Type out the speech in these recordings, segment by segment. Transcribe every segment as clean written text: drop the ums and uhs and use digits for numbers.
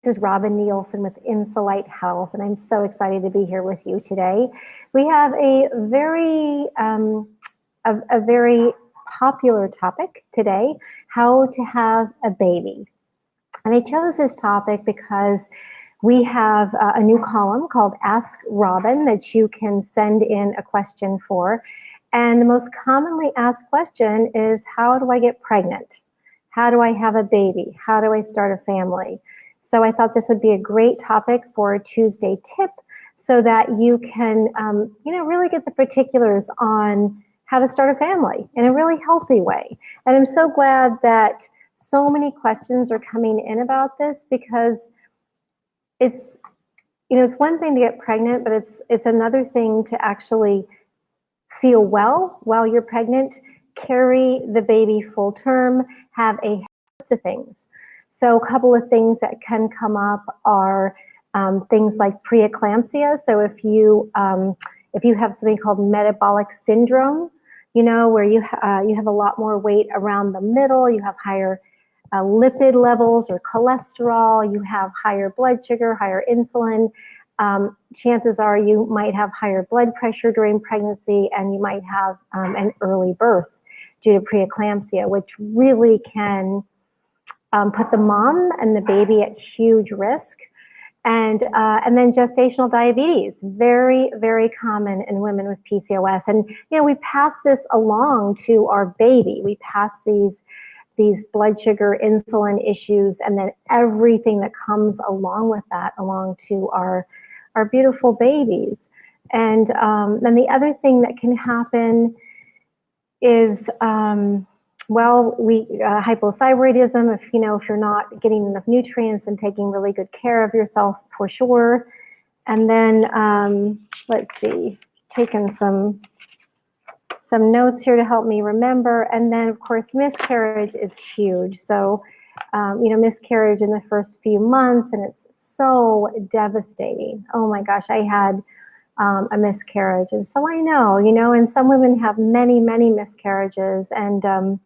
This is Robin Nielsen with Insulite Health, and I'm so excited to be here with you today. We have a very popular topic today: how to have a baby. And I chose this topic because we have a new column called Ask Robin that you can send in a question for. And the most commonly asked question is, how do I get pregnant? How do I have a baby? How do I start a family? So I thought this would be a great topic for a Tuesday tip so that you can, really get the particulars on how to start a family in a really healthy way. And I'm so glad that so many questions are coming in about this, because it's one thing to get pregnant, but it's another thing to actually feel well while you're pregnant, carry the baby full term, have a host of things. So a couple of things that can come up are things like preeclampsia. So if you have something called metabolic syndrome, where you have a lot more weight around the middle, you have higher lipid levels or cholesterol, you have higher blood sugar, higher insulin, chances are you might have higher blood pressure during pregnancy, and you might have an early birth due to preeclampsia, which really can put the mom and the baby at huge risk. And then gestational diabetes, very, very common in women with PCOS. And, we pass this along to our baby. We pass these blood sugar, insulin issues, and then everything that comes along with that along to our beautiful babies. And then the other thing that can happen is, hypothyroidism, if you're not getting enough nutrients and taking really good care of yourself, for sure. And then, let's see, taking some notes here to help me remember. And then, of course, miscarriage is huge. So, miscarriage in the first few months, and it's so devastating. Oh my gosh, I had a miscarriage. And so I know, and some women have many, many miscarriages, and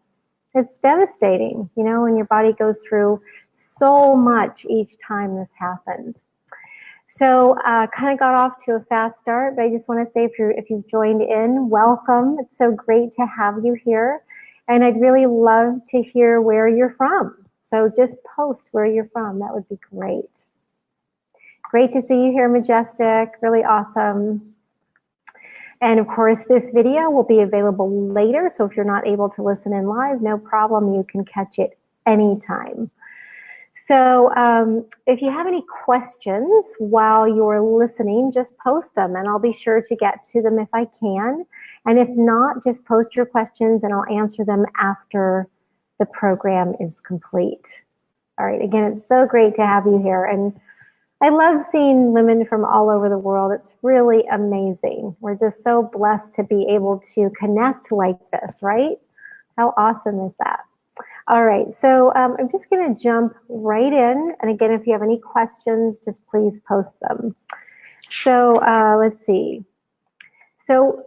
it's devastating, when your body goes through so much each time this happens. So kind of got off to a fast start, but I just want to say, if you've joined in, welcome. It's so great to have you here. And I'd really love to hear where you're from. So just post where you're from. That would be great. Great to see you here, Majestic. Really awesome. And of course, this video will be available later. So if you're not able to listen in live, no problem. You can catch it anytime. So if you have any questions while you're listening, just post them and I'll be sure to get to them if I can. And if not, just post your questions and I'll answer them after the program is complete. All right, again, it's so great to have you here. And I love seeing women from all over the world. It's really amazing. We're just so blessed to be able to connect like this, right? How awesome is that? All right, so I'm just going to jump right in. And again, if you have any questions, just please post them. So let's see. So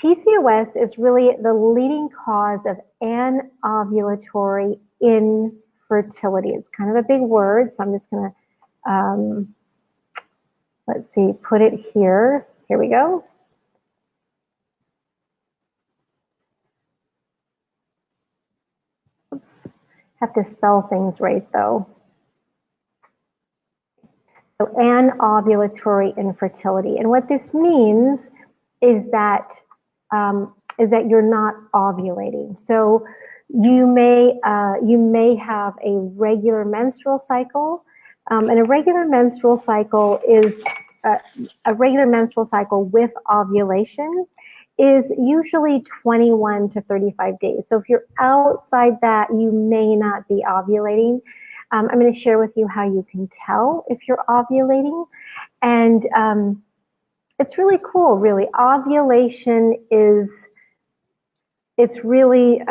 PCOS is really the leading cause of anovulatory infertility. It's kind of a big word, so I'm just going to let's see, put it here. Here we go. Oops. Have to spell things right though. So anovulatory infertility. And what this means is that you're not ovulating. So you may have a regular menstrual cycle. And a regular menstrual cycle is a regular menstrual cycle with ovulation is usually 21 to 35 days. So if you're outside that, you may not be ovulating. I'm going to share with you how you can tell if you're ovulating. And it's really cool, really. Ovulation it's really,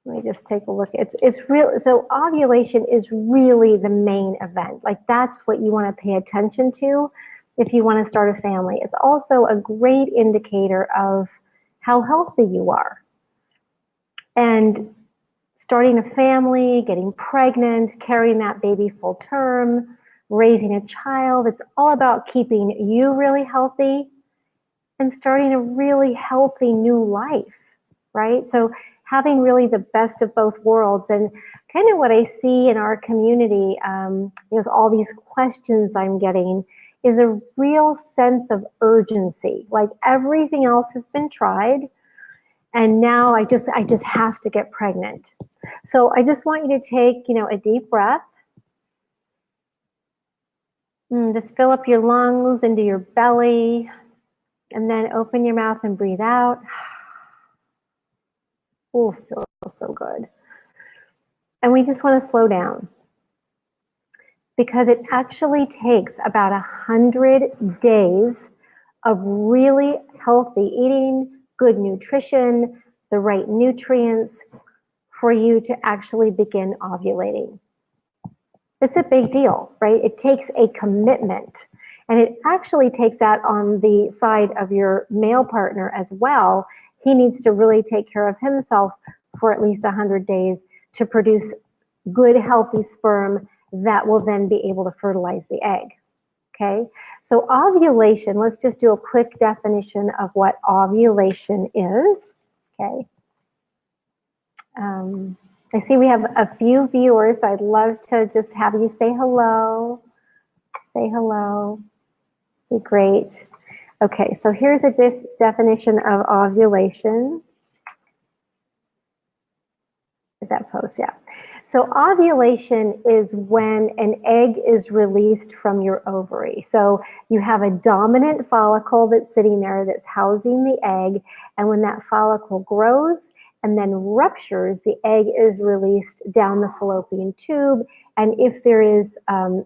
let me just take a look. It's real. So ovulation is really the main event. Like, that's what you want to pay attention to if you want to start a family. It's also a great indicator of how healthy you are. And starting a family, getting pregnant, carrying that baby full term, raising a child. It's all about keeping you really healthy and starting a really healthy new life, right? So having really the best of both worlds. And kind of what I see in our community with all these questions I'm getting is a real sense of urgency. Like everything else has been tried, and now I just have to get pregnant. So I just want you to take, a deep breath. Just fill up your lungs into your belly, and then open your mouth and breathe out. Oh, feels so good. And we just want to slow down, because it actually takes about 100 days of really healthy eating, good nutrition, the right nutrients for you to actually begin ovulating. It's a big deal, right? It takes a commitment, and it actually takes that on the side of your male partner as well. He needs to really take care of himself for at least 100 days to produce good, healthy sperm that will then be able to fertilize the egg. Okay, so ovulation, let's just do a quick definition of what ovulation is. Okay, I see we have a few viewers, so I'd love to just have you say hello. Say hello. Be great. Okay, so here's a definition of ovulation. Did that post? Yeah. So ovulation is when an egg is released from your ovary. So you have a dominant follicle that's sitting there that's housing the egg, and when that follicle grows and then ruptures, the egg is released down the fallopian tube, and if there is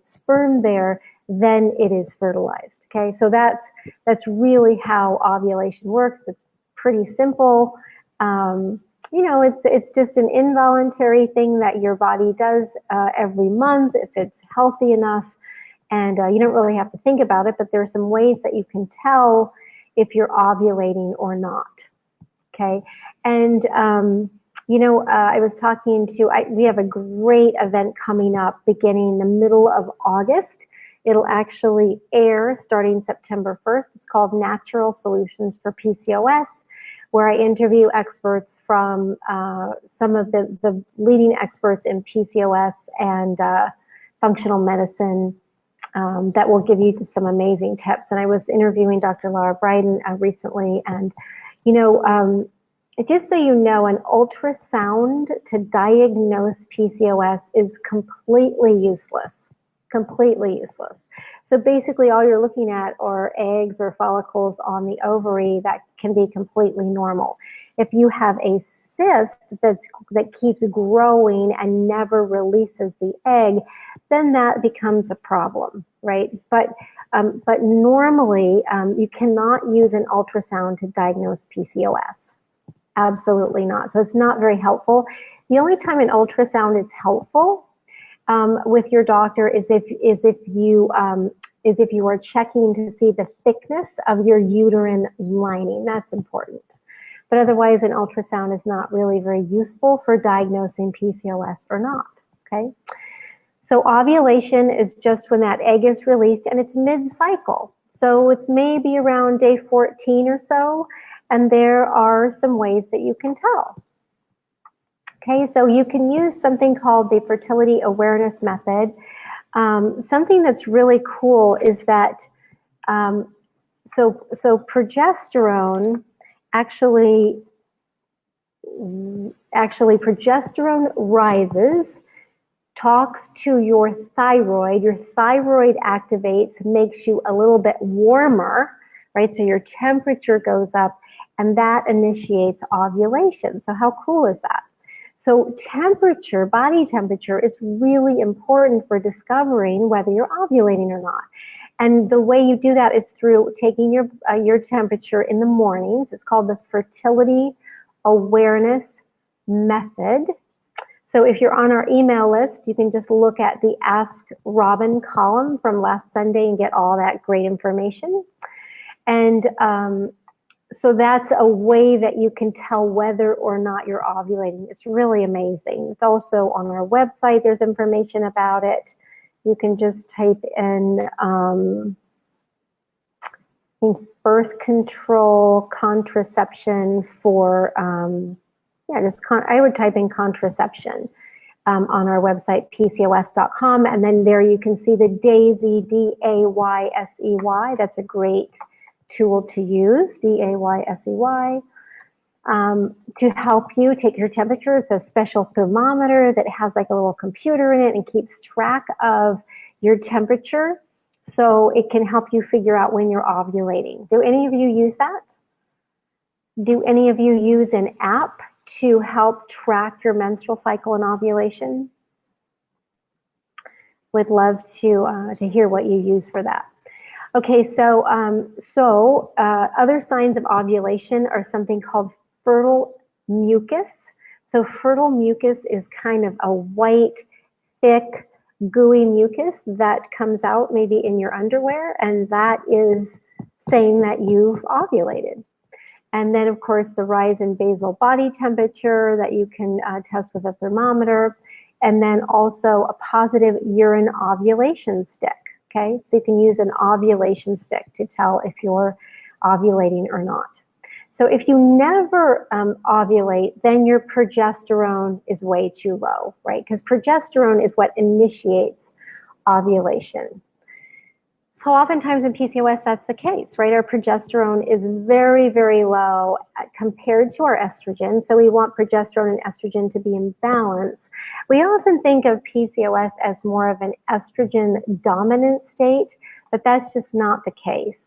sperm there, then it is fertilized. Okay, so that's really how ovulation works. It's pretty simple. It's just an involuntary thing that your body does every month if it's healthy enough, and you don't really have to think about it, but there are some ways that you can tell if you're ovulating or not. Okay, and I was talking to, we have a great event coming up beginning the middle of August. It'll actually air starting September 1st. It's called Natural Solutions for PCOS, where I interview experts from some of the leading experts in PCOS and functional medicine that will give you just some amazing tips. And I was interviewing Dr. Laura Bryden recently, and just so you know, an ultrasound to diagnose PCOS is completely useless. Completely useless. So basically all you're looking at are eggs or follicles on the ovary that can be completely normal. If you have a cyst that keeps growing and never releases the egg, then that becomes a problem, right? But normally you cannot use an ultrasound to diagnose PCOS. Absolutely not. So it's not very helpful. The only time an ultrasound is helpful with your doctor is if you are checking to see the thickness of your uterine lining. That's important. But otherwise, an ultrasound is not really very useful for diagnosing PCOS or not. Okay. So ovulation is just when that egg is released, and it's mid-cycle. So it's maybe around day 14 or so, and there are some ways that you can tell. Okay, so you can use something called the fertility awareness method. Something that's really cool is that so progesterone actually progesterone rises, talks to your thyroid. Your thyroid activates, makes you a little bit warmer, right? So your temperature goes up, and that initiates ovulation. So how cool is that? So temperature, body temperature, is really important for discovering whether you're ovulating or not. And the way you do that is through taking your temperature in the mornings. It's called the fertility awareness method. So if you're on our email list, you can just look at the Ask Robin column from last Sunday and get all that great information. And So that's a way that you can tell whether or not you're ovulating. It's really amazing. It's also on our website. There's information about it. You can just type in birth control contraception for, I would type in contraception on our website, PCOS.com. And then there you can see the DAYSEY, DAYSEY. That's a great tool to use, DAYSEY, to help you take your temperature. It's a special thermometer that has like a little computer in it and keeps track of your temperature. So it can help you figure out when you're ovulating. Do any of you use that? Do any of you use an app to help track your menstrual cycle and ovulation? Would love to hear what you use for that. Okay, so other signs of ovulation are something called fertile mucus. So fertile mucus is kind of a white, thick, gooey mucus that comes out maybe in your underwear, and that is saying that you've ovulated. And then, of course, the rise in basal body temperature that you can test with a thermometer, and then also a positive urine ovulation stick. Okay, so you can use an ovulation stick to tell if you're ovulating or not. So if you never ovulate, then your progesterone is way too low, right? Because progesterone is what initiates ovulation. So oftentimes in PCOS, that's the case, right? Our progesterone is very, very low compared to our estrogen. So we want progesterone and estrogen to be in balance. We often think of PCOS as more of an estrogen dominant state, but that's just not the case.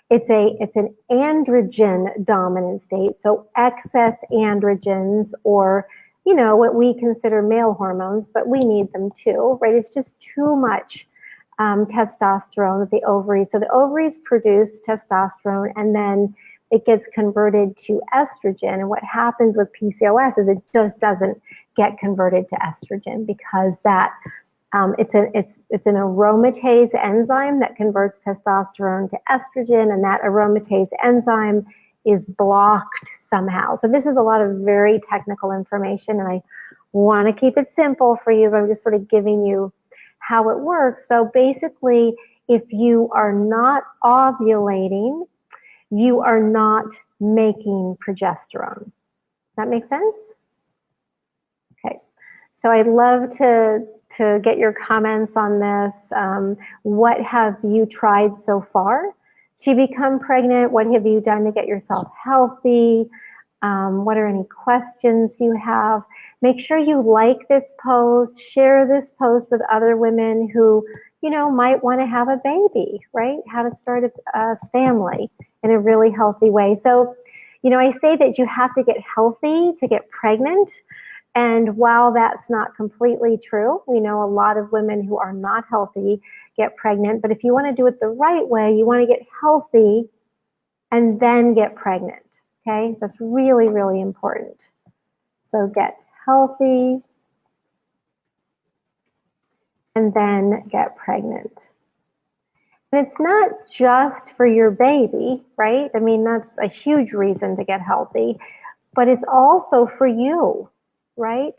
It's an androgen dominant state. So excess androgens, or, you know, what we consider male hormones, but we need them too, right? It's just too much testosterone with the ovaries. So the ovaries produce testosterone, and then it gets converted to estrogen. And what happens with PCOS is it just doesn't get converted to estrogen because that it's an aromatase enzyme that converts testosterone to estrogen, and that aromatase enzyme is blocked somehow. So this is a lot of very technical information, and I want to keep it simple for you, but I'm just sort of giving you how it works. So basically, if you are not ovulating, you are not making progesterone. Does that make sense? Okay. So I'd love to get your comments on this. What have you tried so far to become pregnant? What have you done to get yourself healthy? What are any questions you have? Make sure you like this post, share this post with other women who, you know, might want to have a baby, right? How to start a family in a really healthy way. So, you know, I say that you have to get healthy to get pregnant. And while that's not completely true, we know a lot of women who are not healthy get pregnant. But if you want to do it the right way, you want to get healthy and then get pregnant. Okay, that's really, really important. So get healthy and then get pregnant. And it's not just for your baby, right? I mean, that's a huge reason to get healthy, but it's also for you, right?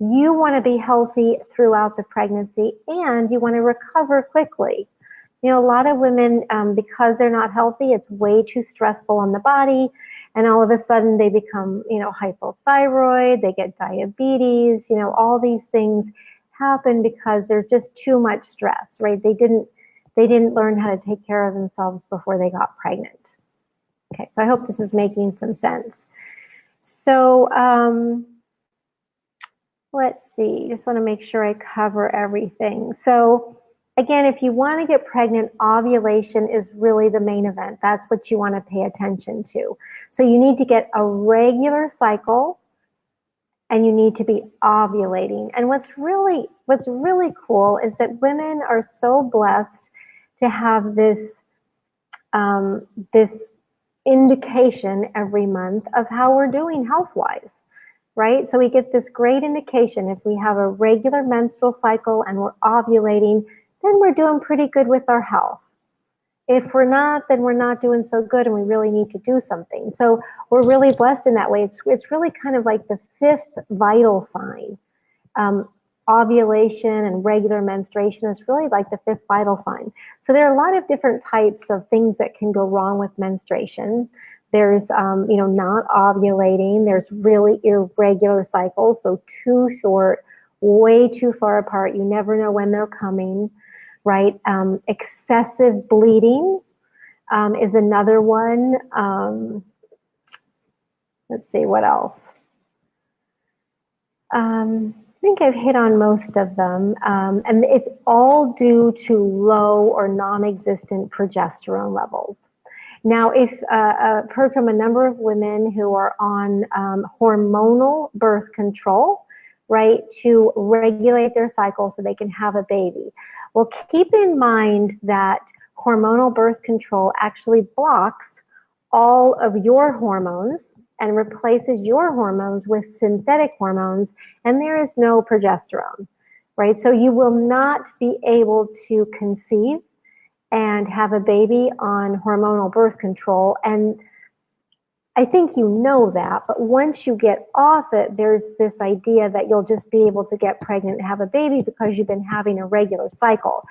You want to be healthy throughout the pregnancy, and you want to recover quickly. You know, a lot of women, because they're not healthy, it's way too stressful on the body. And all of a sudden they become, you know, hypothyroid, they get diabetes, you know, all these things happen because there's just too much stress, right? They didn't learn how to take care of themselves before they got pregnant. Okay, so I hope this is making some sense. So let's see, just want to make sure I cover everything. So again, if you want to get pregnant, ovulation is really the main event. That's what you want to pay attention to. So you need to get a regular cycle, and you need to be ovulating. And what's really cool is that women are so blessed to have this indication every month of how we're doing health-wise, right? So we get this great indication if we have a regular menstrual cycle and we're ovulating, then we're doing pretty good with our health. if we're not, then we're not doing so good and we really need to do something. So we're really blessed in that way. It's really kind of like the fifth vital sign. Ovulation and regular menstruation is really like the fifth vital sign. So there are a lot of different types of things that can go wrong with menstruation. There's, not ovulating. There's really irregular cycles, so too short, way too far apart. You never know when they're coming, right? Excessive bleeding is another one. Let's see, what else? I think I've hit on most of them. And it's all due to low or non-existent progesterone levels. Now, if I've heard from a number of women who are on hormonal birth control, right, to regulate their cycle so they can have a baby. Well, keep in mind that hormonal birth control actually blocks all of your hormones and replaces your hormones with synthetic hormones, and there is no progesterone, right? So you will not be able to conceive and have a baby on hormonal birth control. And I think you know that, but once you get off it, there's this idea that you'll just be able to get pregnant and have a baby because you've been having a regular cycle.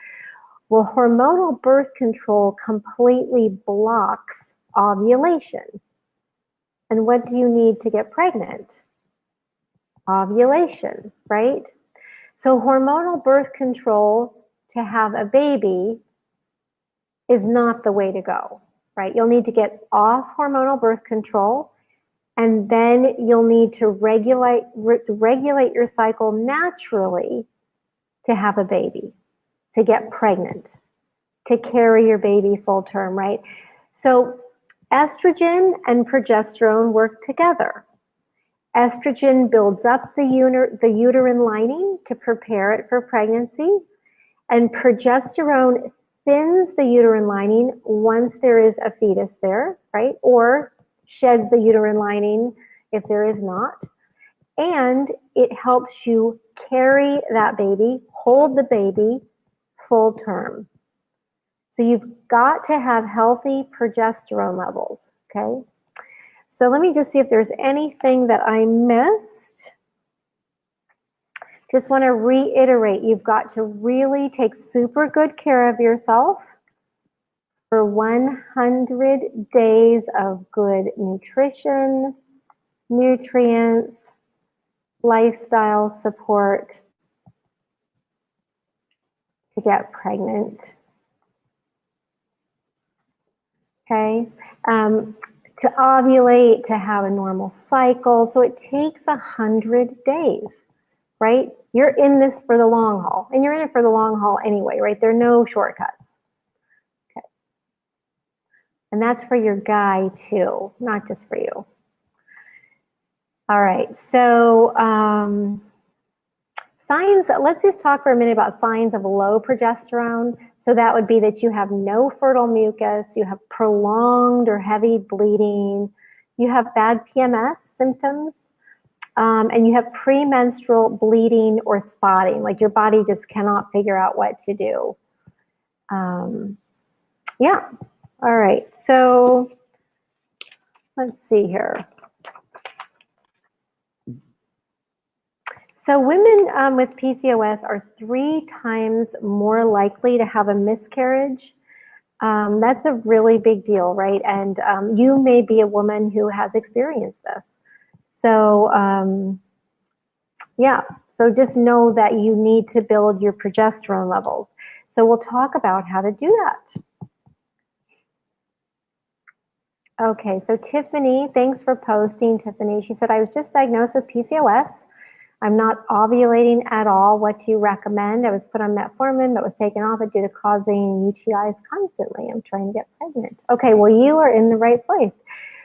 Well, hormonal birth control completely blocks ovulation. And what do you need to get pregnant? Ovulation, right? So hormonal birth control to have a baby is not the way to go, right? You'll need to get off hormonal birth control, and then you'll need to regulate your cycle naturally to have a baby, to get pregnant, to carry your baby full term, right? So estrogen and progesterone work together. Estrogen builds up the uterine lining to prepare it for pregnancy, and progesterone thins the uterine lining once there is a fetus there, right? Or sheds the uterine lining if there is not. And it helps you carry that baby, hold the baby full term. So you've got to have healthy progesterone levels, okay? So let me just see if there's anything that I missed. Just want to reiterate, you've got to really take super good care of yourself for 100 days of good nutrition, nutrients, lifestyle support to get pregnant. Okay, to ovulate, to have a normal cycle. So it takes 100 days, right? You're in this for the long haul, and you're in it for the long haul anyway, right? There are no shortcuts. Okay, and that's for your guy too, not just for you. All right, so signs, let's just talk for a minute about signs of low progesterone. So that would be that you have no fertile mucus, you have prolonged or heavy bleeding, you have bad PMS symptoms, and you have premenstrual bleeding or spotting, like your body just cannot figure out what to do. Yeah, all right, so let's see here. So women with PCOS are 3 times more likely to have a miscarriage. That's a really big deal, right? And you may be a woman who has experienced this. So yeah, so just know that you need to build your progesterone levels. So we'll talk about how to do that. Okay, so Tiffany, thanks for posting, Tiffany. She said, I was just diagnosed with PCOS. I'm not ovulating at all. What do you recommend? I was put on metformin, but was taken off it due to causing UTIs constantly. I'm trying to get pregnant. Okay, well, you are in the right place.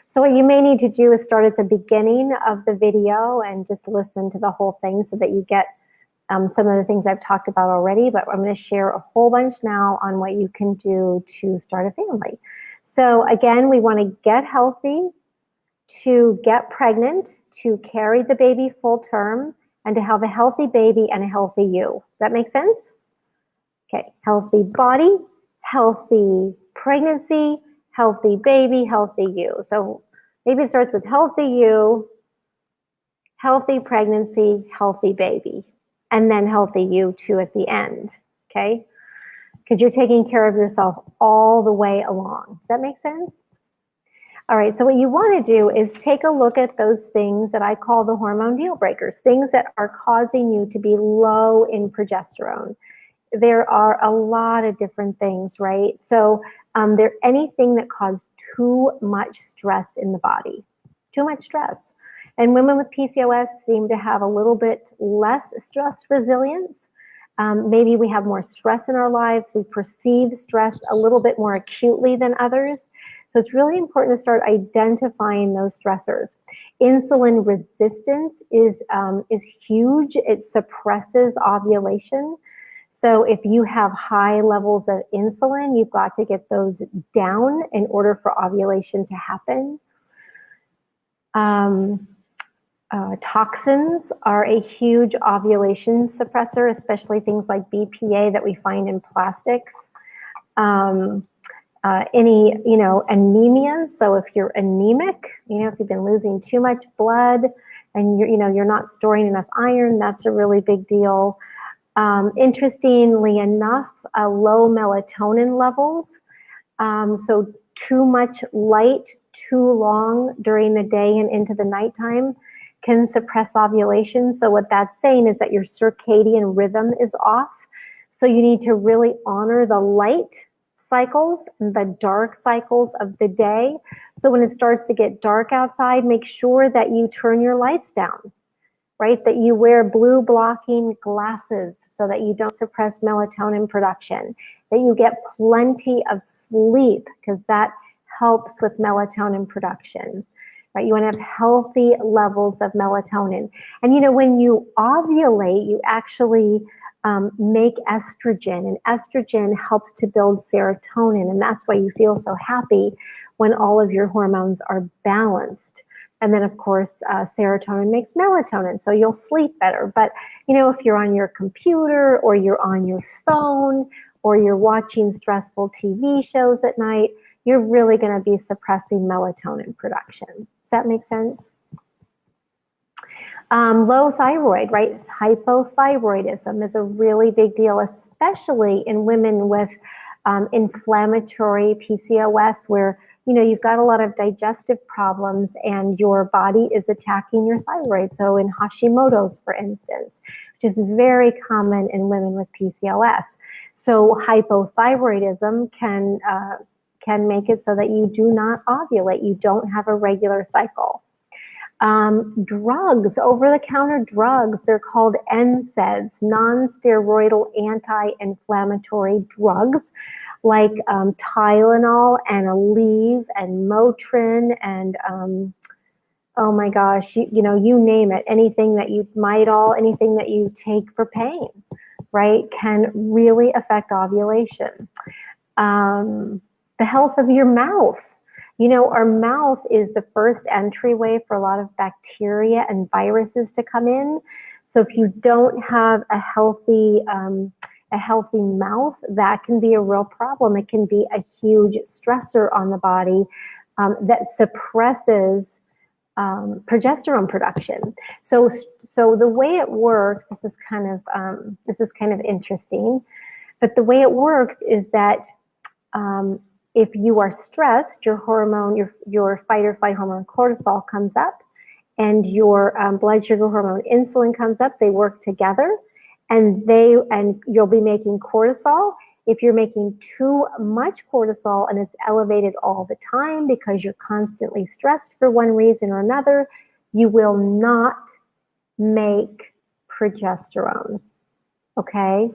So what you may need to do is start at the beginning of the video and just listen to the whole thing so that you get some of the things I've talked about already, but I'm going to share a whole bunch now on what you can do to start a family. So again, we want to get healthy, to get pregnant, to carry the baby full term, and to have a healthy baby and a healthy you. Does that make sense? Okay, healthy body, healthy pregnancy, healthy baby, healthy you. So maybe it starts with healthy you, healthy pregnancy, healthy baby, and then healthy you too at the end, okay? Because you're taking care of yourself all the way along. Does that make sense? All right, so what you want to do is take a look at those things that I call the hormone deal breakers, things that are causing you to be low in progesterone. There are a lot of different things, right? So there anything that causes too much stress in the body, too much stress. And women with PCOS seem to have a little bit less stress resilience. Maybe we have more stress in our lives. We perceive stress a little bit more acutely than others. So it's really important to start identifying those stressors. Insulin resistance is huge. It suppresses ovulation. So if you have high levels of insulin, you've got to get those down in order for ovulation to happen. Toxins are a huge ovulation suppressor, especially things like BPA that we find in plastics. Any, anemias. So if you're anemic, if you've been losing too much blood and you're not storing enough iron, that's a really big deal. Interestingly enough, low melatonin levels. So too much light, too long during the day and into the nighttime can suppress ovulation. So what that's saying is that your circadian rhythm is off. So you need to really honor the light cycles and the dark cycles of the day. So when it starts to get dark outside, make sure that you turn your lights down, right? That you wear blue blocking glasses so that you don't suppress melatonin production, that you get plenty of sleep because that helps with melatonin production, right? You want to have healthy levels of melatonin. And when you ovulate, you actually make estrogen, and estrogen helps to build serotonin, and that's why you feel so happy when all of your hormones are balanced. And then, of course, serotonin makes melatonin, so you'll sleep better. But, if you're on your computer or you're on your phone or you're watching stressful TV shows at night, you're really going to be suppressing melatonin production. Does that make sense? Low thyroid, right? Hypothyroidism is a really big deal, especially in women with inflammatory PCOS, where you've got a lot of digestive problems and your body is attacking your thyroid. So in Hashimoto's, for instance, which is very common in women with PCOS. So hypothyroidism can make it so that you do not ovulate. You don't have a regular cycle. Drugs, over-the-counter drugs, they're called NSAIDs, non-steroidal anti-inflammatory drugs, like Tylenol and Aleve and Motrin and oh my gosh, you name it, anything that you Midol, anything that you take for pain, right, can really affect ovulation. The health of your mouth. Our mouth is the first entryway for a lot of bacteria and viruses to come in. So if you don't have a healthy mouth, that can be a real problem. It can be a huge stressor on the body that suppresses progesterone production. So the way it works, this is kind of interesting, but the way it works is that if you are stressed, your hormone, your fight or flight hormone cortisol comes up, and your blood sugar hormone insulin comes up. They work together, and you'll be making cortisol. If you're making too much cortisol and it's elevated all the time because you're constantly stressed for one reason or another, you will not make progesterone. Okay?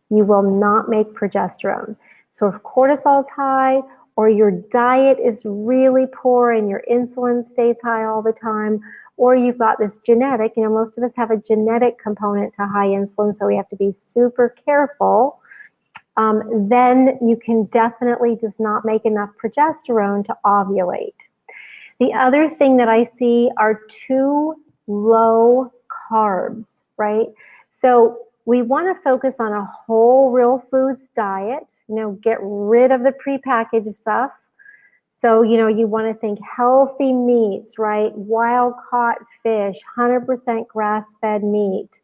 You will not make progesterone. So if cortisol is high, or your diet is really poor and your insulin stays high all the time, or you've got this genetic, most of us have a genetic component to high insulin, so we have to be super careful, then you can definitely just not make enough progesterone to ovulate. The other thing that I see are too low carbs, right? So We want to focus on a whole real foods diet, get rid of the prepackaged stuff. So, you want to think healthy meats, right? Wild caught fish, 100% grass-fed meat,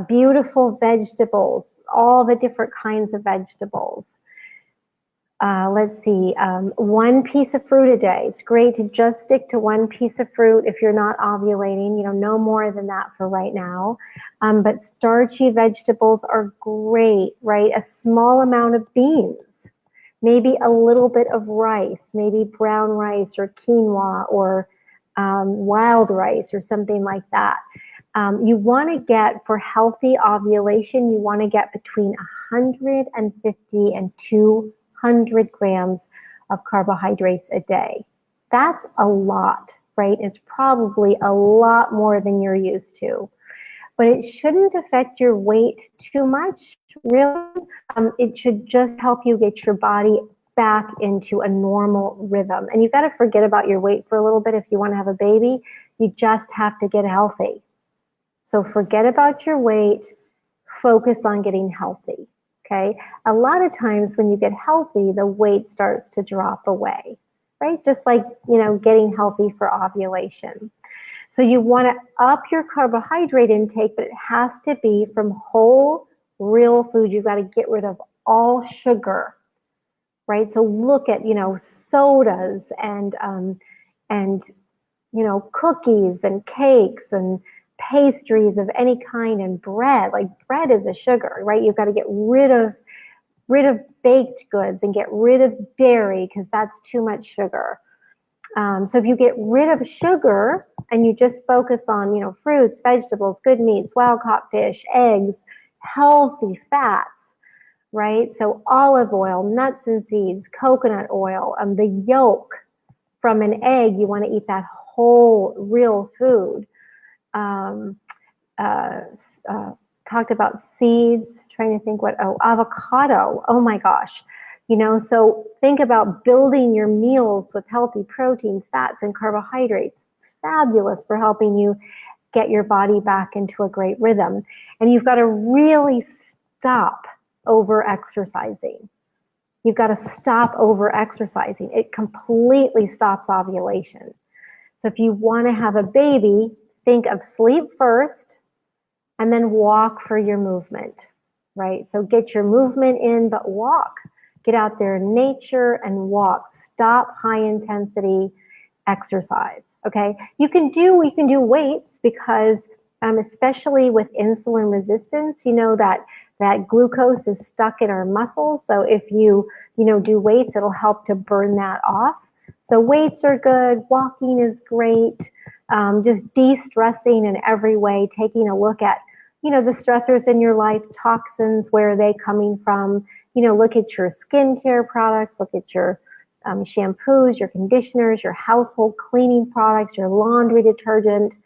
beautiful vegetables, all the different kinds of vegetables. Let's see, 1 piece of fruit a day. It's great to just stick to 1 piece of fruit if you're not ovulating, no more than that for right now. But starchy vegetables are great, right? A small amount of beans, maybe a little bit of rice, maybe brown rice or quinoa or wild rice or something like that. You want to get, for healthy ovulation, you want to get between 150 and 200 grams of carbohydrates a day. That's a lot, right? It's probably a lot more than you're used to. But it shouldn't affect your weight too much, really. It should just help you get your body back into a normal rhythm. And you've got to forget about your weight for a little bit if you want to have a baby. You just have to get healthy. So forget about your weight, focus on getting healthy, okay? A lot of times when you get healthy, the weight starts to drop away, right? Just like, getting healthy for ovulation. So you want to up your carbohydrate intake, but it has to be from whole, real food. You've got to get rid of all sugar, right? So look at, sodas and cookies and cakes and pastries of any kind and bread. Like bread is a sugar, right? You've got to get rid of baked goods and get rid of dairy because that's too much sugar. So if you get rid of sugar and you just focus on, fruits, vegetables, good meats, wild-caught fish, eggs, healthy fats, right? So olive oil, nuts and seeds, coconut oil, the yolk from an egg, you want to eat that whole real food. Talked about seeds, trying to think avocado. Oh my gosh. So think about building your meals with healthy proteins, fats, and carbohydrates. Fabulous for helping you get your body back into a great rhythm. And you've got to really stop over exercising. You've got to stop over exercising. It completely stops ovulation. So if you want to have a baby, think of sleep first and then walk for your movement, right? So get your movement in, but walk. Get out there in nature and walk. Stop high intensity exercise, okay? You can do weights because especially with insulin resistance, that glucose is stuck in our muscles. So if you do weights, it'll help to burn that off. So weights are good. Walking is great. Just de-stressing in every way, taking a look at, the stressors in your life, toxins, where are they coming from? Look at your skincare products, look at your shampoos, your conditioners, your household cleaning products, your laundry detergent,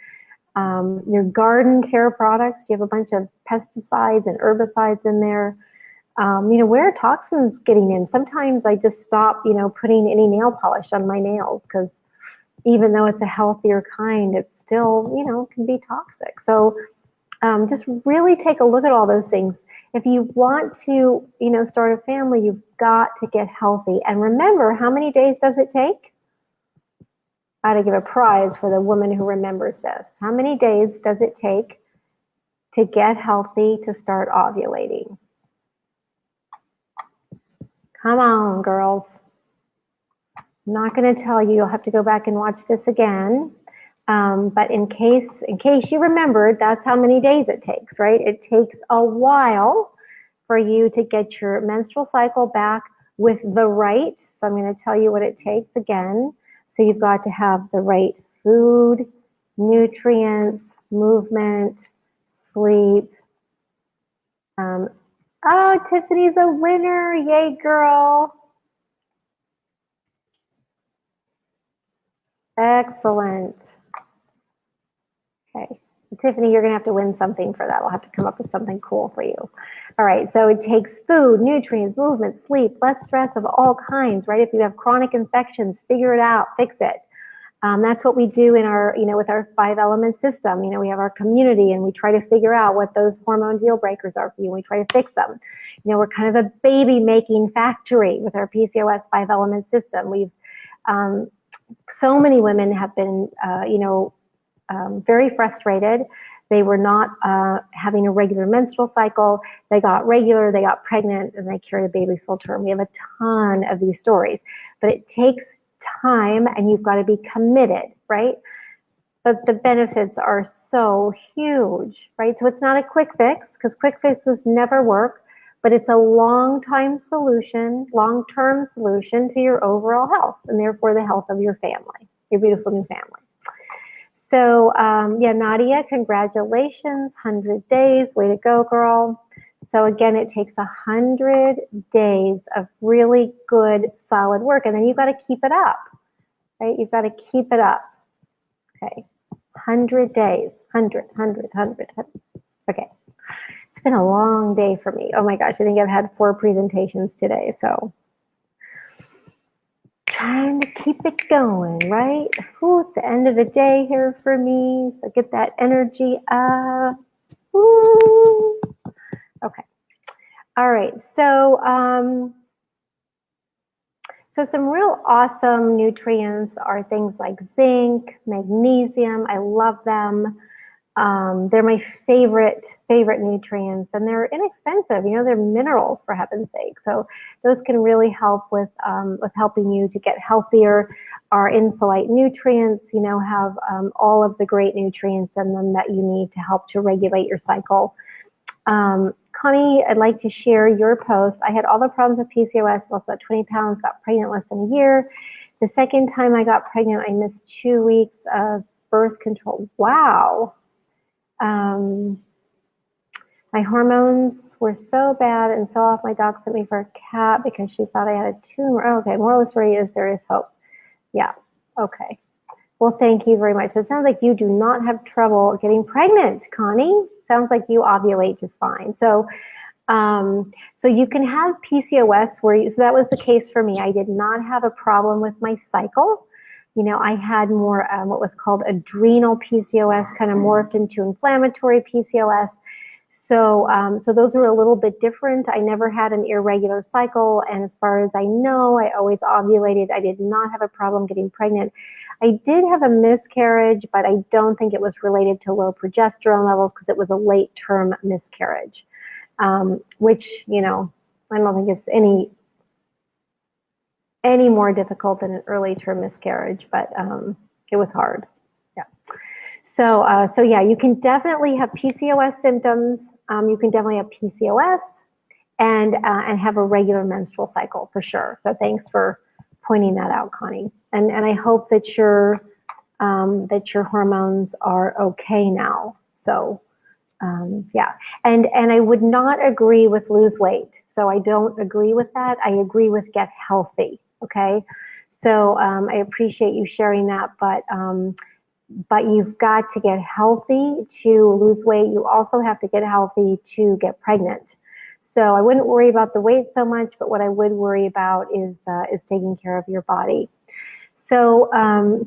your garden care products. You have a bunch of pesticides and herbicides in there. Where are toxins getting in? Sometimes I just stop, putting any nail polish on my nails because even though it's a healthier kind, it's still, can be toxic. So just really take a look at all those things. If you want to, start a family, you've got to get healthy. And remember, how many days does it take? I ought to give a prize for the woman who remembers this. How many days does it take to get healthy to start ovulating? Come on, girls. I'm not going to tell you. You'll have to go back and watch this again. But in case you remembered, that's how many days it takes, right? It takes a while for you to get your menstrual cycle back with the right. So I'm going to tell you what it takes again. So you've got to have the right food, nutrients, movement, sleep. Oh, Tiffany's a winner. Yay, girl. Excellent. Okay. Tiffany, you're going to have to win something for that. I'll have to come up with something cool for you. All right. So it takes food, nutrients, movement, sleep, less stress of all kinds, right? If you have chronic infections, figure it out, fix it. That's what we do in our, with our 5-element system. We have our community and we try to figure out what those hormone deal breakers are for you. And we try to fix them. We're kind of a baby making factory with our PCOS 5-element system. We've, so many women have been, very frustrated. They were not having a regular menstrual cycle. They got regular, they got pregnant, and they carried a baby full term. We have a ton of these stories, but it takes time and you've got to be committed, right? But the benefits are so huge, right? So it's not a quick fix, because quick fixes never work, but it's a long-term solution to your overall health, and therefore the health of your family, your beautiful new family. So yeah, Nadia, congratulations, 100 days, way to go, girl. So again, it takes 100 days of really good, solid work, and then you've got to keep it up, right? You've got to keep it up. Okay, 100 days, 100. Okay, it's been a long day for me. Oh my gosh, I think I've had 4 presentations today, so trying to keep it going, right? Ooh, it's the end of the day here for me, so get that energy up. Ooh. Okay. All right. So, so some real awesome nutrients are things like zinc, magnesium. I love them. They're my favorite nutrients, and they're inexpensive. They're minerals, for heaven's sake. So those can really help with helping you to get healthier. Our Insulite nutrients, have all of the great nutrients in them that you need to help to regulate your cycle. Connie, I'd like to share your post. I had all the problems with PCOS, lost about 20 pounds, got pregnant less than a year. The second time I got pregnant, I missed 2 weeks of birth control. Wow. My hormones were so bad and so off. My doc sent me for a cat because she thought I had a tumor. Oh, okay, moral of the story is there is hope. Yeah, okay. Well, thank you very much. So it sounds like you do not have trouble getting pregnant, Connie. Sounds like you ovulate just fine. So, so you can have PCOS so that was the case for me. I did not have a problem with my cycle. I had more what was called adrenal PCOS, kind of morphed into inflammatory PCOS. So, so those were a little bit different. I never had an irregular cycle, and as far as I know, I always ovulated. I did not have a problem getting pregnant. I did have a miscarriage, but I don't think it was related to low progesterone levels because it was a late-term miscarriage, which, I don't think it's any more difficult than an early-term miscarriage, but it was hard. Yeah. So, so yeah, you can definitely have PCOS symptoms. You can definitely have PCOS and have a regular menstrual cycle for sure. So thanks for pointing that out, Connie. And I hope that your hormones are okay now. So yeah, and I would not agree with lose weight. So I don't agree with that. I agree with get healthy. Okay, so I appreciate you sharing that, but you've got to get healthy to lose weight. You also have to get healthy to get pregnant. So I wouldn't worry about the weight so much, but what I would worry about is taking care of your body. So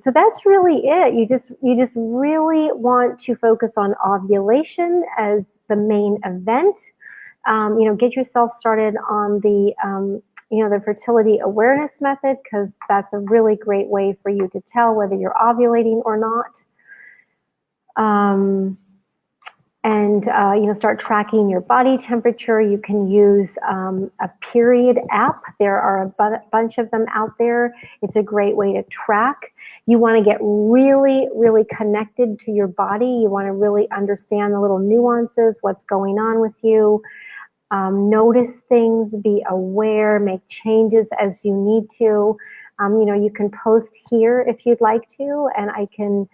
so that's really it. You just really want to focus on ovulation as the main event. Get yourself started on the the fertility awareness method, because that's a really great way for you to tell whether you're ovulating or not. Start tracking your body temperature. You can use a period app. There are a bunch of them out there. It's a great way to track. You want to get really, really connected to your body. You want to really understand the little nuances, what's going on with you. Notice things, be aware, make changes as you need to. You can post here if you'd like to, and I can,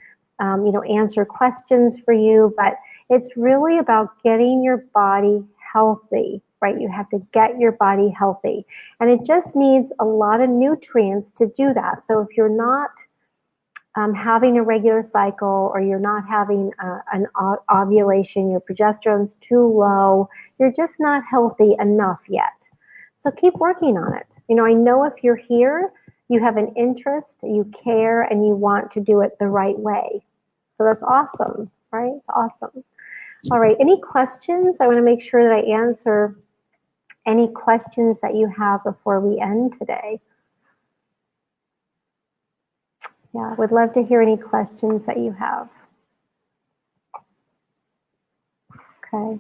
answer questions for you, but it's really about getting your body healthy, right? You have to get your body healthy, and it just needs a lot of nutrients to do that. So if you're not having a regular cycle, or you're not having an ovulation, your progesterone's too low, you're just not healthy enough yet. So keep working on it. I know if you're here, you have an interest, you care, and you want to do it the right way. So that's awesome, right? It's awesome. All right, any questions? I want to make sure that I answer any questions that you have before we end today. Yeah, would love to hear any questions that you have. Okay.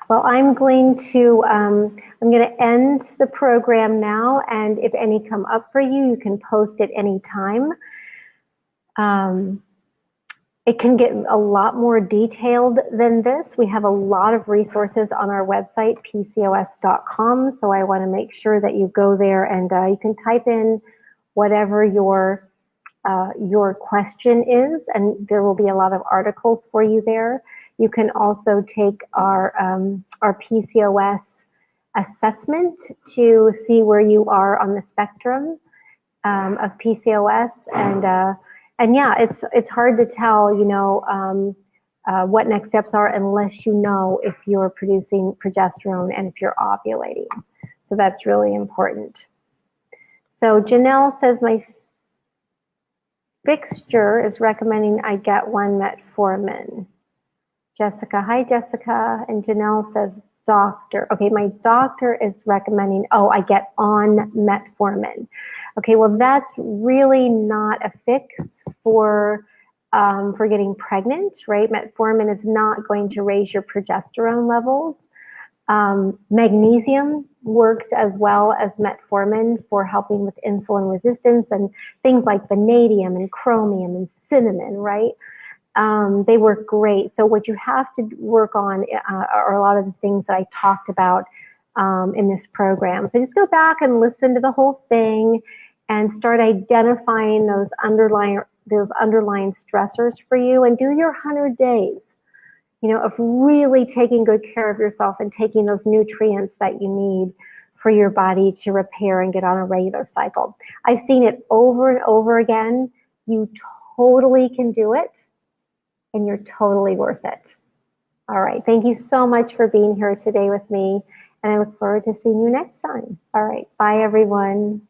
Well, I'm going to end the program now, and if any come up for you, you can post at any time. It can get a lot more detailed than this. We have a lot of resources on our website, PCOS.com, so I want to make sure that you go there and you can type in whatever your question is, and there will be a lot of articles for you there. You can also take our PCOS assessment to see where you are on the spectrum of PCOS, and yeah, it's hard to tell, you know, what next steps are unless you know if you're producing progesterone and if you're ovulating. So that's really important. So Janelle says my fixture is recommending I get one metformin. Jessica, hi Jessica, and Janelle says doctor. Okay, my doctor is recommending, I get on metformin. Okay, well that's really not a fix for getting pregnant, right? Metformin is not going to raise your progesterone levels. Magnesium works as well as metformin for helping with insulin resistance and things like vanadium and chromium and cinnamon, right? They work great. So what you have to work on are a lot of the things that I talked about in this program. So just go back and listen to the whole thing and start identifying those underlying stressors for you, and do your 100 days, you know, of really taking good care of yourself and taking those nutrients that you need for your body to repair and get on a regular cycle. I've seen it over and over again. You totally can do it, and you're totally worth it. All right, thank you so much for being here today with me, and I look forward to seeing you next time. All right, bye everyone.